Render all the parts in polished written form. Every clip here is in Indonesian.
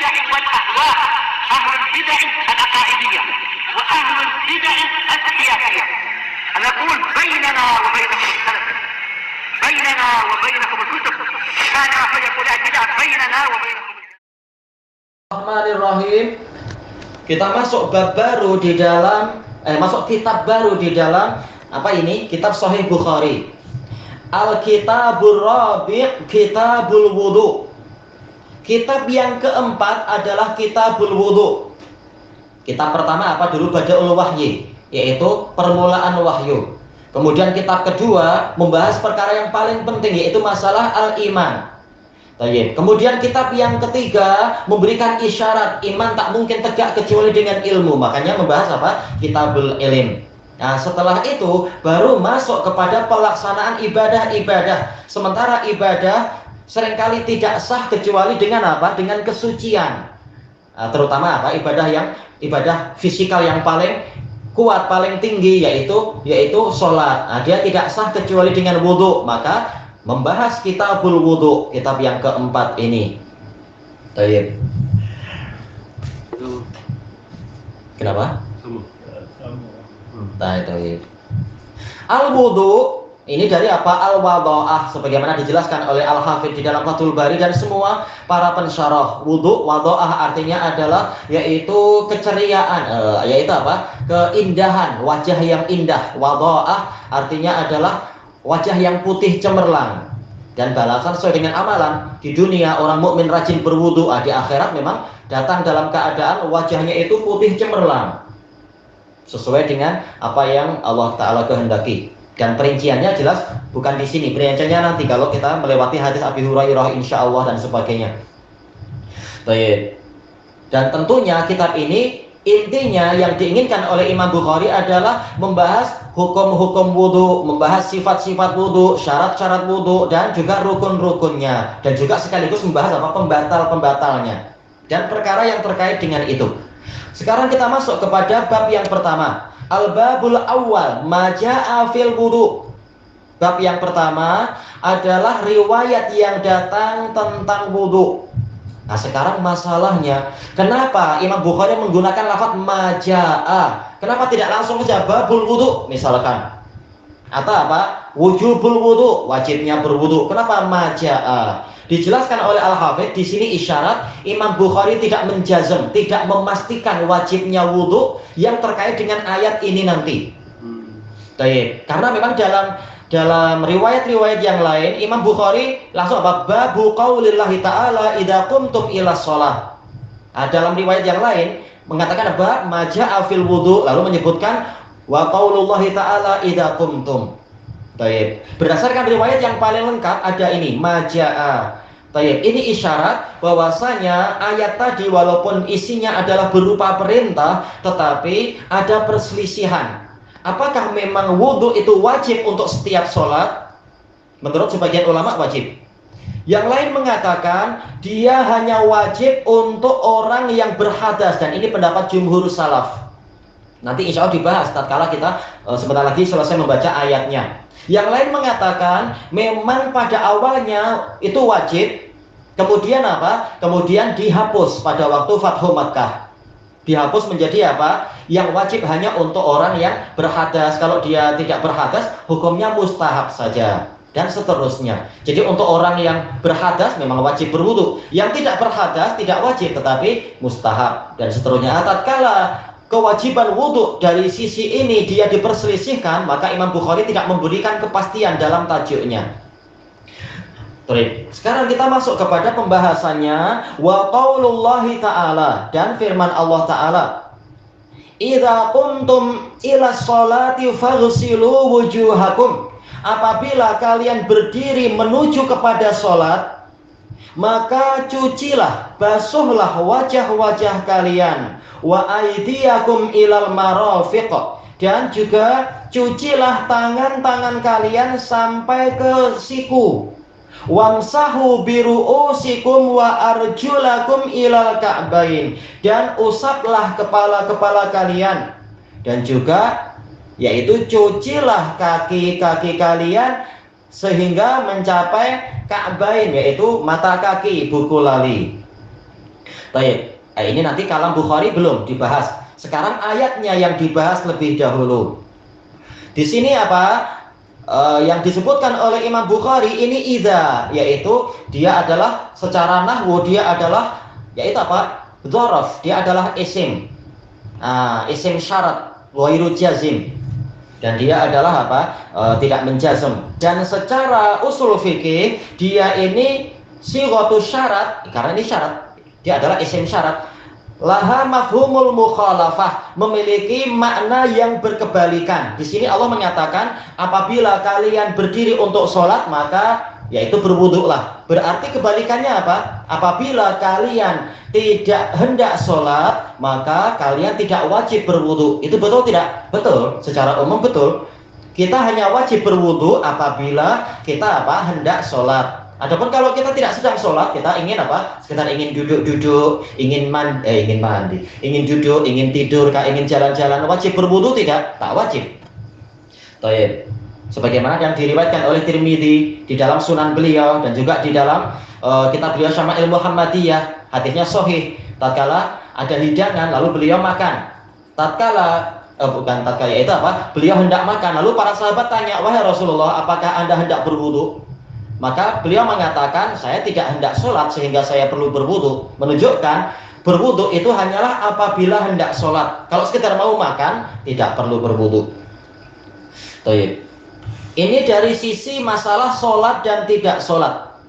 البدع والأهواء، أهل البدع العقائدية وأهل البدع السياسية. نقول بيننا وبينكم السلف، بيننا وبينكم الكتب، كان فيقول البدع بيننا وبينكم. Bismillahirrahmanirrahim. Kita masuk bab baru di dalam masuk kitab baru di dalam kitab Sahih Bukhari. Al-Kitabur Rabi', Kitabul Wudu. Kitab yang keempat adalah Kitabul Wudu. Kitab pertama apa dulu? Bada'ul Wahyi, yaitu permulaan wahyu. Kemudian kitab kedua membahas perkara yang paling penting, yaitu masalah al-iman. Kemudian kitab yang ketiga memberikan isyarat iman tak mungkin tegak kecuali dengan ilmu. Makanya membahas Kitabul Ilm. Nah, setelah itu baru masuk kepada pelaksanaan ibadah-ibadah. Sementara ibadah seringkali tidak sah kecuali dengan dengan kesucian. Nah, terutama ibadah fisikal yang paling kuat, paling tinggi, yaitu sholat. Nah, dia tidak sah kecuali dengan wudhu. Maka membahas Kitabul Wudu, kitab yang keempat ini. Baik. Kenapa? Baik. Al-wudu ini dari Al-wadha'ah, sebagaimana dijelaskan oleh Al-Hafidz di dalam Fathul Bari dan semua para pensyarah. Wudu, wadha'ah artinya adalah yaitu keceriaan, keindahan, wajah yang indah. Wadha'ah artinya adalah wajah yang putih cemerlang, dan balasan sesuai dengan amalan. Di dunia orang mukmin rajin berwudu, di akhirat memang datang dalam keadaan wajahnya itu putih cemerlang, sesuai dengan apa yang Allah Ta'ala kehendaki. Dan perinciannya jelas bukan di sini, perinciannya nanti kalau kita melewati hadis Abi Hurairah insyaallah dan sebagainya. Baik. Dan tentunya kitab ini intinya yang diinginkan oleh Imam Bukhari adalah membahas hukum-hukum wudu, membahas sifat-sifat wudu, syarat-syarat wudu, dan juga rukun-rukunnya, dan juga sekaligus membahas pembatal-pembatalnya dan perkara yang terkait dengan itu. Sekarang kita masuk kepada bab yang pertama, al-babul awal, ma ja'a fil wudu. Bab yang pertama adalah riwayat yang datang tentang wudu. Nah, sekarang masalahnya, kenapa Imam Bukhari menggunakan lafaz maja'a? Kenapa tidak langsung saja babul wudu misalkan? Atau wujubul wudu, wajibnya berwudu. Kenapa maja'a? Dijelaskan oleh Al-Hafidz di sini isyarat Imam Bukhari tidak menjazm, tidak memastikan wajibnya wudu yang terkait dengan ayat ini nanti. Karena memang dalam riwayat-riwayat yang lain Imam Bukhari langsung babu qaulillahi ta'ala idza qumtum ila shalah. Dalam riwayat yang lain mengatakan maja'a fil wudu, lalu menyebutkan wa qaulullahi ta'ala idza qumtum. Berdasarkan riwayat yang paling lengkap ada ini maja'a. Ini isyarat bahwasanya ayat tadi walaupun isinya adalah berupa perintah, tetapi ada perselisihan. Apakah memang wudhu itu wajib untuk setiap sholat? Menurut sebagian ulama wajib. Yang lain mengatakan dia hanya wajib untuk orang yang berhadas, dan ini pendapat jumhur salaf. Nanti insya Allah dibahas tatkala kita sebentar lagi selesai membaca ayatnya. Yang lain mengatakan memang pada awalnya itu wajib, kemudian Kemudian dihapus pada waktu Fathu Makkah. Dihapus menjadi yang wajib hanya untuk orang yang berhadas. Kalau dia tidak berhadas, hukumnya mustahab saja, dan seterusnya. Jadi untuk orang yang berhadas memang wajib berwudu, yang tidak berhadas tidak wajib tetapi mustahab, dan seterusnya. Tatkala kewajiban wudu dari sisi ini dia diperselisihkan, maka Imam Bukhari tidak memberikan kepastian dalam tajuknya. Sekarang kita masuk kepada pembahasannya, wa qaulullahi ta'ala, dan firman Allah Ta'ala, idza qumtum ila sholati faghsilu wujuhakum. Apabila kalian berdiri menuju kepada sholat, maka cucilah, basuhlah wajah-wajah kalian, wa aydiyakum ilal marafiq, dan juga cucilah tangan-tangan kalian sampai ke siku. Wamsahu biru'usikum wa arjulakum ilal ka'bain, dan usaplah kepala-kepala kalian, dan juga yaitu cucilah kaki-kaki kalian sehingga mencapai ka'bain, yaitu mata kaki, buku lali. Baik, ini nanti kalam Bukhari belum dibahas. Sekarang ayatnya yang dibahas lebih dahulu. Di sini apa? Yang disebutkan oleh Imam Bukhari ini idza, yaitu dia adalah secara nahwu dia adalah yaitu apa? Dzaraf, dia adalah isim. Isim syarat, ghairu jazim. Dan dia adalah apa? Tidak menjazm. Dan secara usul fikih dia ini sighatu syarat, karena ini syarat. Dia adalah isim syarat. Laha mafhumul mukhalafah, memiliki makna yang berkebalikan. Di sini Allah menyatakan apabila kalian berdiri untuk sholat maka yaitu berwuduklah. Berarti kebalikannya apa? Apabila kalian tidak hendak sholat maka kalian tidak wajib berwuduk. Itu betul tidak? Betul. Secara umum betul. Kita hanya wajib berwuduk apabila kita hendak sholat. Adapun kalau kita tidak sedang sholat, kita ingin sekedar ingin duduk-duduk, ingin mandi, ingin duduk, ingin tidur, ingin jalan-jalan, wajib berwudu tidak? Tak wajib. Baik. Sebagaimana yang diriwayatkan oleh Tirmidzi di dalam Sunan beliau dan juga di dalam kitab beliau Syama'il Muhammadiyah, hadisnya sahih. Tatkala ada hidangan lalu beliau makan. Beliau hendak makan, lalu para sahabat tanya, "Wahai Rasulullah, apakah Anda hendak berwudu?" Maka beliau mengatakan, saya tidak hendak sholat sehingga saya perlu berwudu. Menunjukkan berwudu itu hanyalah apabila hendak sholat. Kalau sekedar mau makan, tidak perlu berwudu. Ini dari sisi masalah sholat dan tidak sholat.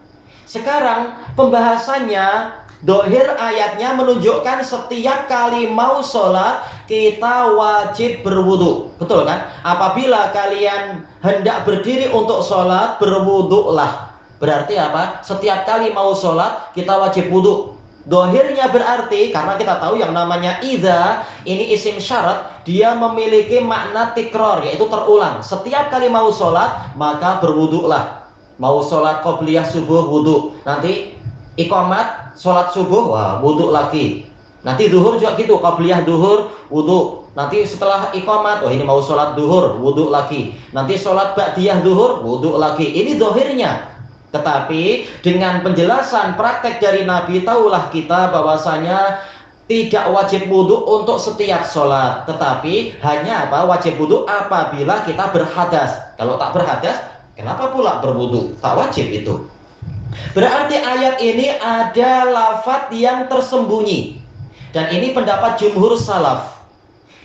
Sekarang pembahasannya, dohir ayatnya menunjukkan setiap kali mau sholat kita wajib berwudu, betul kan? Apabila kalian hendak berdiri untuk sholat, berwuduklah. Berarti apa? Setiap kali mau sholat kita wajib wudu. Dohirnya berarti karena kita tahu yang namanya idza ini isim syarat, dia memiliki makna tikror, yaitu terulang. Setiap kali mau sholat maka berwuduklah. Mau sholat qobliyah subuh wudu, nanti iqamat sholat subuh wudu lagi. Nanti duhur juga gitu, qabliyah duhur, wudu. Nanti setelah iqamat, ini mau sholat duhur, wudu lagi. Nanti sholat ba'diyah duhur, wudu lagi. Ini dohirnya. Tetapi dengan penjelasan praktek dari Nabi, tahulah kita bahwasanya tidak wajib wudu untuk setiap sholat. Tetapi hanya wajib wudu apabila kita berhadas. Kalau tak berhadas, kenapa pula berwudu? Tak wajib itu. Berarti ayat ini ada lafadz yang tersembunyi. Dan ini pendapat jumhur salaf.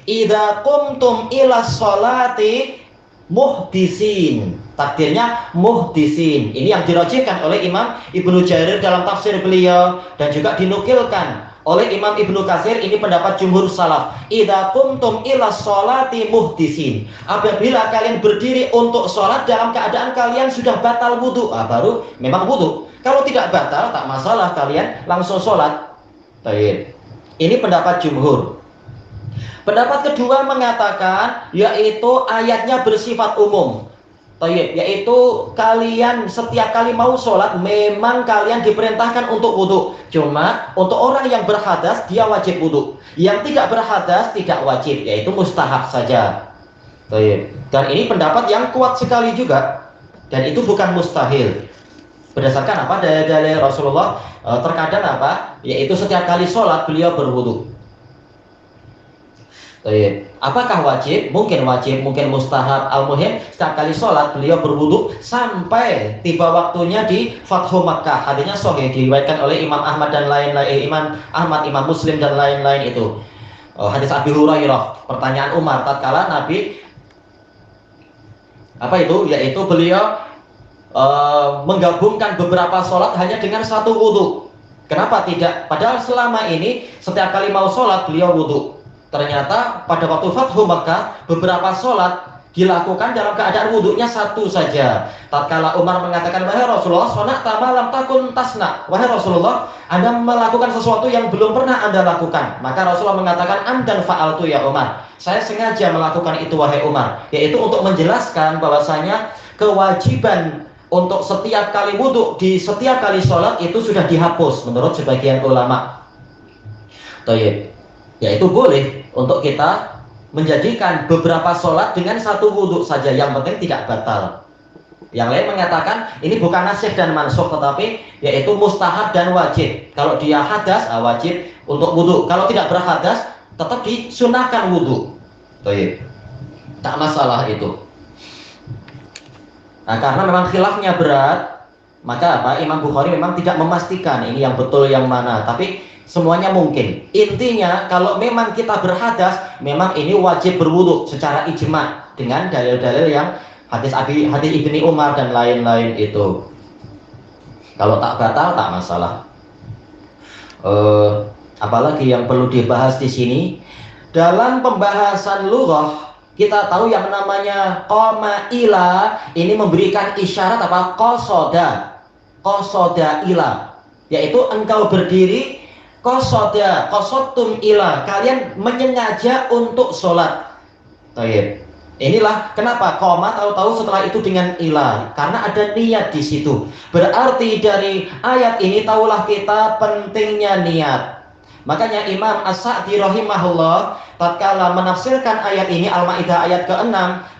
Idza qumtum ila sholati muhdisin. Takdirnya muhdisin. Ini yang dirajihkan oleh Imam Ibnu Jarir dalam tafsir beliau dan juga dinukilkan oleh Imam Ibnu Katsir. Ini pendapat jumhur salaf. Idza qumtum ila sholati muhdisin. Apabila kalian berdiri untuk sholat dalam keadaan kalian sudah batal wudu, baru memang wudu. Kalau tidak batal tak masalah, kalian langsung sholat. Baik. Ini pendapat jumhur. Pendapat kedua mengatakan yaitu ayatnya bersifat umum. Yaitu kalian setiap kali mau sholat memang kalian diperintahkan untuk wudu. Cuma untuk orang yang berhadas dia wajib wudu. Yang tidak berhadas tidak wajib, yaitu mustahab saja. Dan ini pendapat yang kuat sekali juga. Dan itu bukan mustahil. Berdasarkan dalil Rasulullah terkadang yaitu setiap kali sholat beliau berwudu. Apakah wajib? Mungkin wajib, mungkin mustahab. Al-muhim setiap kali sholat beliau berwudu sampai tiba waktunya di Fathu Makkah. Hadisnya sahih diriwayatkan oleh Imam Ahmad dan lain-lain. Imam Ahmad, Imam Muslim dan lain-lain itu. Hadis Abi Hurairah. Pertanyaan Umar tatkala Nabi yaitu beliau menggabungkan beberapa sholat hanya dengan satu wudu. Kenapa tidak? Padahal selama ini setiap kali mau sholat beliau wudu. Ternyata pada waktu Fathu Makkah beberapa sholat dilakukan dalam keadaan wudunya satu saja. Tatkala Umar mengatakan, "Wahai Rasulullah, sona'ta ma lam takun tasna." Wahai Rasulullah, Anda melakukan sesuatu yang belum pernah Anda lakukan. Maka Rasulullah mengatakan, "Amdan fa'altu ya Umar." Saya sengaja melakukan itu wahai Umar, yaitu untuk menjelaskan bahwasanya kewajiban untuk setiap kali wudu di setiap kali sholat itu sudah dihapus menurut sebagian ulama. Yaitu boleh untuk kita menjadikan beberapa sholat dengan satu wudu saja, yang penting tidak batal. Yang lain mengatakan ini bukan nasikh dan mansukh, tetapi yaitu mustahab dan wajib. Kalau dia hadas, wajib untuk wudu. Kalau tidak berhadas, tetap disunahkan wudu. Baik, tak masalah itu. Nah, karena memang khilafnya berat, maka Imam Bukhari memang tidak memastikan ini yang betul yang mana, tapi semuanya mungkin. Intinya kalau memang kita berhadas, memang ini wajib berwudu secara ijma dengan dalil-dalil yang hadis Ibni Umar dan lain-lain itu. Kalau tak batal tak masalah. Apalagi yang perlu dibahas di sini dalam pembahasan lughah, kita tahu yang namanya qoma ila ini memberikan isyarat apa? Qasoda ila, yaitu engkau berdiri, qasodtum ila, kalian menyengaja untuk sholat. Baik. Inilah kenapa qoma tahu-tahu setelah itu dengan ila, karena ada niat di situ. Berarti dari ayat ini tahulah kita pentingnya niat. Makanya Imam As-Sa'di rahimahullah tatkala menafsirkan ayat ini, Al-Maidah ayat ke-6,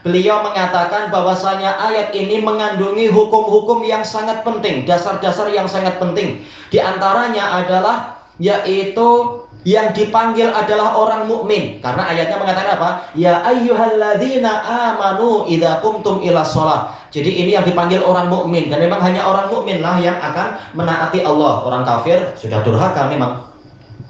beliau mengatakan bahwasanya ayat ini mengandungi hukum-hukum yang sangat penting, dasar-dasar yang sangat penting. Di antaranya adalah yaitu yang dipanggil adalah orang mukmin, karena ayatnya mengatakan apa? Ya ayyuhalladzina amanu idza qumtum ila shalah. Jadi ini yang dipanggil orang mukmin, dan memang hanya orang mukmin lah yang akan menaati Allah. Orang kafir sudah durhaka memang.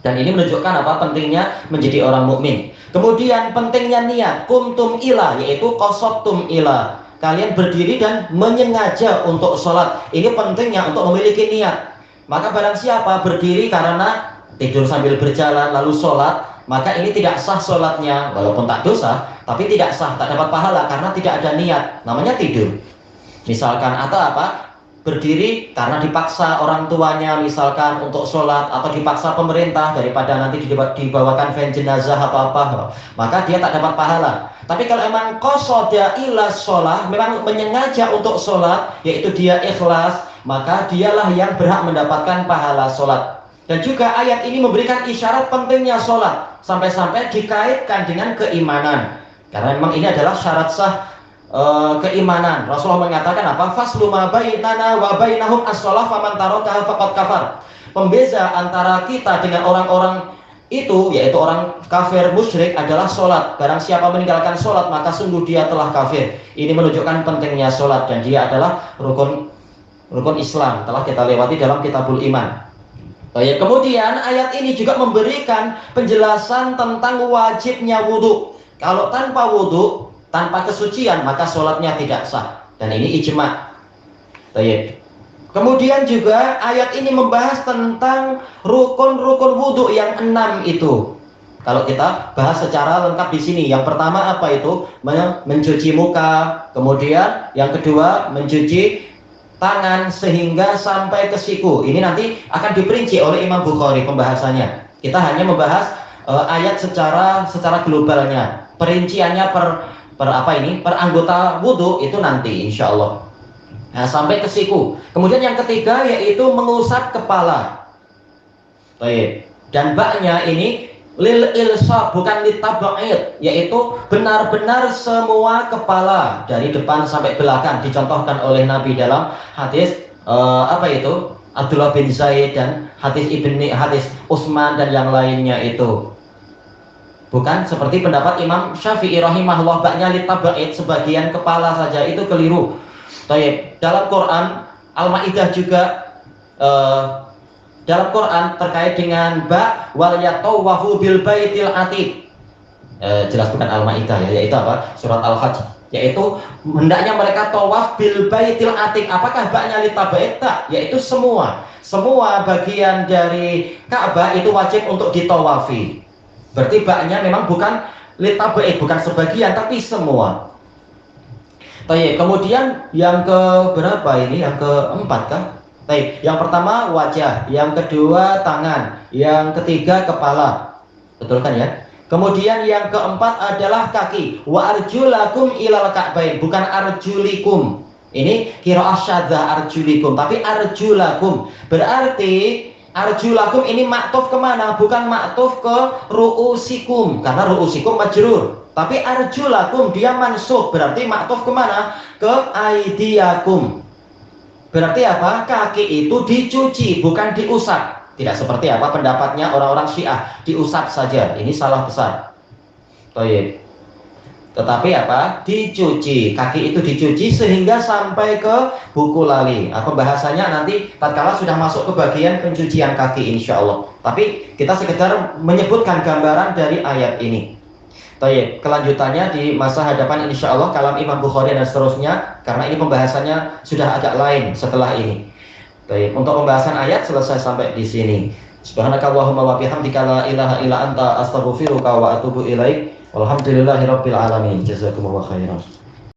Dan ini menunjukkan apa? Pentingnya menjadi orang mukmin. Kemudian pentingnya niat, qumtum ila, yaitu qasattum ila. Kalian berdiri dan menyengaja untuk sholat. Ini pentingnya untuk memiliki niat. Maka barang siapa berdiri karena tidur sambil berjalan lalu sholat, maka ini tidak sah sholatnya, walaupun tak dosa, tapi tidak sah, tak dapat pahala karena tidak ada niat. Namanya tidur. Misalkan atau apa? Berdiri karena dipaksa orang tuanya misalkan untuk sholat, atau dipaksa pemerintah daripada nanti dibawakan van jenazah apa-apa, maka dia tak dapat pahala. Tapi kalau emang qasoda ila sholat, memang menyengaja untuk sholat, yaitu dia ikhlas, maka dialah yang berhak mendapatkan pahala sholat. Dan juga ayat ini memberikan isyarat pentingnya sholat, sampai-sampai dikaitkan dengan keimanan, karena memang ini adalah syarat sah keimanan. Rasulullah mengatakan apa? Faslu ma bainana wa bainahum as-shalah faman tarakaha faqad kafar. Pembeza antara kita dengan orang-orang itu, yaitu orang kafir musyrik, adalah sholat. Barang siapa meninggalkan sholat, maka sungguh dia telah kafir. Ini menunjukkan pentingnya sholat, dan dia adalah rukun Islam. Telah kita lewati dalam Kitabul Iman. Baik, kemudian ayat ini juga memberikan penjelasan tentang wajibnya wudu. Kalau tanpa wudu, tanpa kesucian, maka sholatnya tidak sah. Dan ini ijma. Baik. Kemudian juga ayat ini membahas tentang rukun-rukun wudhu yang 6 itu. Kalau kita bahas secara lengkap di sini, yang pertama apa itu? Mencuci muka. Kemudian yang kedua mencuci tangan sehingga sampai ke siku. Ini nanti akan diperinci oleh Imam Bukhari pembahasannya. Kita hanya membahas ayat secara globalnya. Perinciannya per anggota wudhu itu nanti insya Allah. Nah, sampai ke siku. Kemudian yang ketiga yaitu mengusap kepala. Baik. Dan baknya ini lil ilsaq, bukan litab'id, yaitu benar-benar semua kepala dari depan sampai belakang, dicontohkan oleh Nabi dalam hadis Abdullah bin Zaid dan hadis Utsman dan yang lainnya itu. Bukan seperti pendapat Imam Syafi'i rahimahullah, baknya litab'id, sebagian kepala saja, itu keliru. Baik, dalam Quran Al-Maidah juga dalam Quran terkait dengan ba wal yatawafu bil baitil atiq. Jelas bukan Al-Maidah ya, yaitu apa? Surat Al-Hajj, yaitu hendaknya mereka tawaf bil baitil atiq. Apakah baknya litab'id? Tak, yaitu semua bagian dari Ka'bah itu wajib untuk ditawafi. Berarti baknya memang bukan litab'id, bukan sebagian, tapi semua. Baik, kemudian yang ke berapa ini? Yang keempat kah? Baik, yang pertama wajah, yang kedua tangan, yang ketiga kepala. Betul kan ya? Kemudian yang keempat adalah kaki. Wa arjulakum ilal ka'bain, bukan arjulikum. Ini qiraah syadzah arjulikum, tapi arjulakum. Berarti Arjulakum ini maktuf kemana? Bukan maktuf ke ru'usikum, karena ru'usikum majrur. Tapi arjulakum dia mansub, berarti maktuf kemana? Ke aidiakum. Berarti apa? Kaki itu dicuci, bukan diusap. Tidak seperti apa pendapatnya orang-orang Syiah, diusap saja. Ini salah besar. Baik. Tetapi apa? Dicuci. Kaki itu dicuci sehingga sampai ke buku lali. Pembahasannya nanti tatkala sudah masuk ke bagian pencucian kaki insya Allah. Tapi kita sekedar menyebutkan gambaran dari ayat ini. Baik, kelanjutannya di masa hadapan insya Allah kalam Imam Bukhari dan seterusnya, karena ini pembahasannya sudah agak lain setelah ini. Baik, untuk pembahasan ayat selesai sampai di sini. Subhanakallahumma wa bihamdika la ilaha illa anta astaghfiruka wa atubu ilaik. Walhamdulillahirabbil alamin. Jazakumullahu khairan.